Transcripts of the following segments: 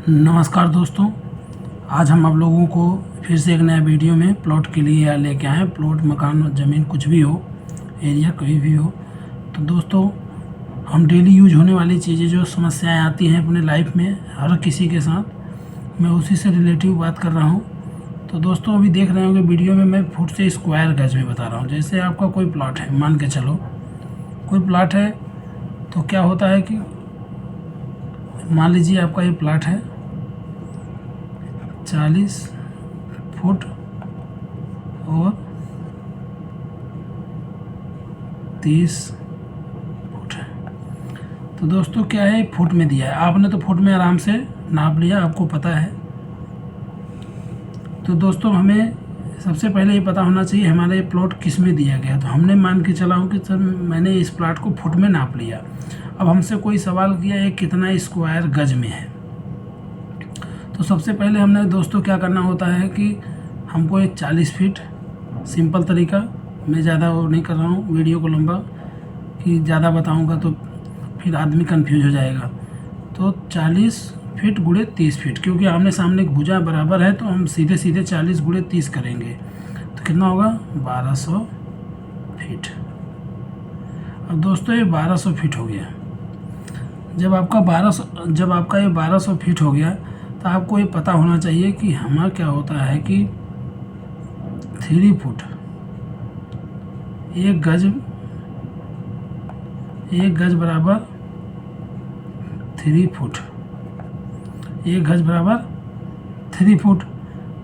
नमस्कार दोस्तों, आज हम आप लोगों को फिर से एक नया वीडियो में प्लॉट के लिए लेके आए हैं। प्लॉट, मकान, ज़मीन कुछ भी हो, एरिया कोई भी हो। तो दोस्तों, हम डेली यूज होने वाली चीज़ें, जो समस्याएं आती हैं अपने लाइफ में हर किसी के साथ, मैं उसी से रिलेटिव बात कर रहा हूँ। तो दोस्तों, अभी देख रहे होंगे वीडियो में मैं फुट से स्क्वायर गज में बता रहा हूँ। जैसे आपका कोई प्लॉट है, मान के चलो कोई प्लॉट है, तो क्या होता है कि मान लीजिए आपका ये प्लॉट है 40 फुट और 30 फुट है। तो दोस्तों, क्या है, फुट में दिया है। आपने तो फुट में आराम से नाप लिया, आपको पता है। तो दोस्तों, हमें सबसे पहले ये पता होना चाहिए हमारा ये प्लॉट किस में दिया गया। तो हमने मान के चला हूँ कि सर मैंने इस प्लॉट को फुट में नाप लिया। अब हमसे कोई सवाल किया है कितना स्क्वायर गज में है। तो सबसे पहले हमने दोस्तों क्या करना होता है कि हमको एक 40 फीट, सिंपल तरीका, मैं ज़्यादा वो नहीं कर रहा हूँ वीडियो को लंबा, कि ज़्यादा बताऊँगा तो फिर आदमी कंफ्यूज हो जाएगा। तो 40 फीट गुणे 30 फीट, क्योंकि आमने सामने की भुजा बराबर है, तो हम सीधे सीधे 40 गुणे 30 करेंगे तो कितना होगा, 1200 फीट। अब दोस्तों, ये 1200 फीट हो गया। जब आपका ये 1200 फीट हो गया, तो आपको ये पता होना चाहिए कि हमारा क्या होता है कि 3 फुट, एक गज बराबर 3 फुट, एक गज बराबर 3 फुट।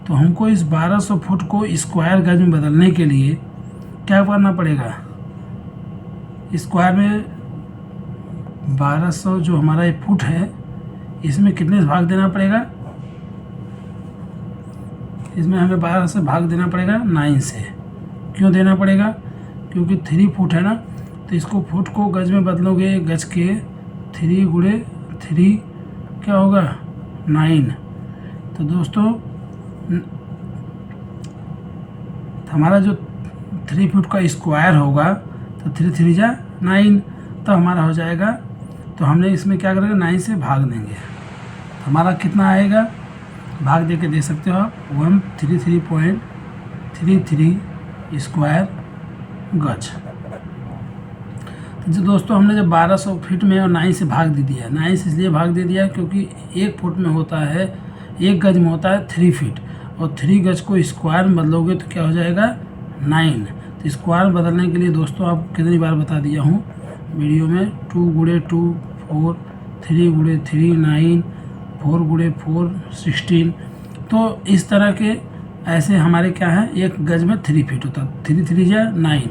तो हमको इस 1200 फुट को स्क्वायर गज में बदलने के लिए क्या करना पड़ेगा, स्क्वायर में 1200 जो हमारा ये फुट है, इसमें कितने से भाग देना पड़ेगा, इसमें हमें 12 से भाग देना पड़ेगा 9 से। क्यों देना पड़ेगा, क्योंकि 3 फुट है ना, तो इसको फुट को गज में बदलोगे, गज के 3 गुणे 3 क्या होगा, 9। तो दोस्तों, हमारा जो 3 फुट का स्क्वायर होगा, तो 3 3 जा 9, तो हमारा हो जाएगा। तो हमने इसमें क्या करेंगे, 9 से भाग देंगे, हमारा कितना आएगा, भाग दे के दे सकते हो आप, 133.33 स्क्वायर गज। तो जो दोस्तों, हमने जब 1200 फीट में और 9 से भाग दे दिया, 9 से इसलिए भाग दे दिया क्योंकि 1 फुट में होता है, 1 गज में होता है 3 फीट, और 3 गज को स्क्वायर में बदलोगे तो क्या हो जाएगा, 9। तो स्क्वायर बदलने के लिए दोस्तों, आपको कितनी बार बता दिया हूँ वीडियो में, 2 गुणे 2 4, 3 गुणे 3 9, 4 गुणे 4 16। तो इस तरह के ऐसे हमारे क्या है, एक गज में 3 फीट होता है, 3 3 जा 9।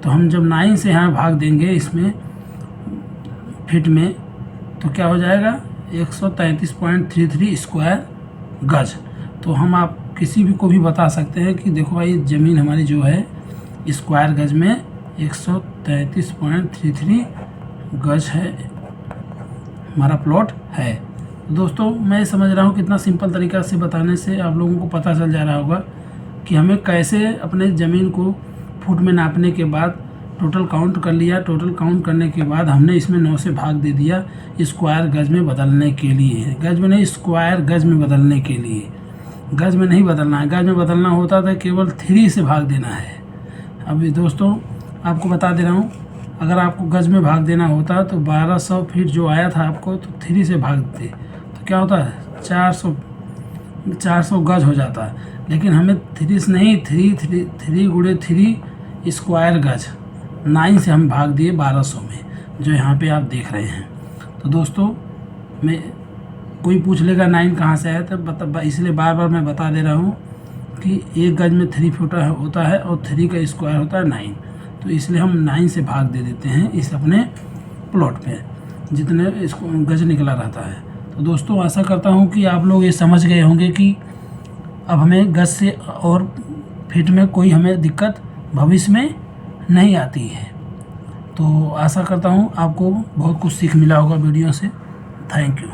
तो हम जब 9 से यहाँ भाग देंगे इसमें फीट में, तो क्या हो जाएगा, 133.33 स्क्वायर गज। तो हम आप किसी भी को भी बता सकते हैं कि देखो भाई, ज़मीन हमारी जो है स्क्वायर गज में 133.33 गज है, हमारा प्लॉट है। दोस्तों, मैं समझ रहा हूँ कितना सिंपल तरीका से बताने से आप लोगों को पता चल जा रहा होगा कि हमें कैसे अपने ज़मीन को फुट में नापने के बाद टोटल काउंट कर लिया। टोटल काउंट करने के बाद हमने इसमें 9 से भाग दे दिया स्क्वायर गज में बदलने के लिए, गज में नहीं, स्क्वायर गज में बदलने के लिए। गज में नहीं बदलना है, गज में बदलना होता था केवल 3 से भाग देना है। अभी दोस्तों, आपको बता दे रहा हूँ, अगर आपको गज में भाग देना होता तो 1200 फीट जो आया था आपको, तो 3 से भाग देते तो क्या होता है, 400 गज हो जाता है। लेकिन हमें 3 से नहीं, 3 गुणे 3 स्क्वायर गज, 9 से हम भाग दिए 1200 में, जो यहाँ पे आप देख रहे हैं। तो दोस्तों, मैं कोई पूछ लेगा 9 कहाँ से आया, तो इसलिए बार बार मैं बता दे रहा हूँ कि एक गज में 3 फुट होता है और 3 का स्क्वायर होता है 9। तो इसलिए हम 9 से भाग दे देते हैं इस अपने प्लॉट पे, जितने इसको गज निकला रहता है। तो दोस्तों, आशा करता हूँ कि आप लोग ये समझ गए होंगे कि अब हमें गज से और फीट में कोई हमें दिक्कत भविष्य में नहीं आती है। तो आशा करता हूँ आपको बहुत कुछ सीख मिला होगा वीडियो से। Thank you.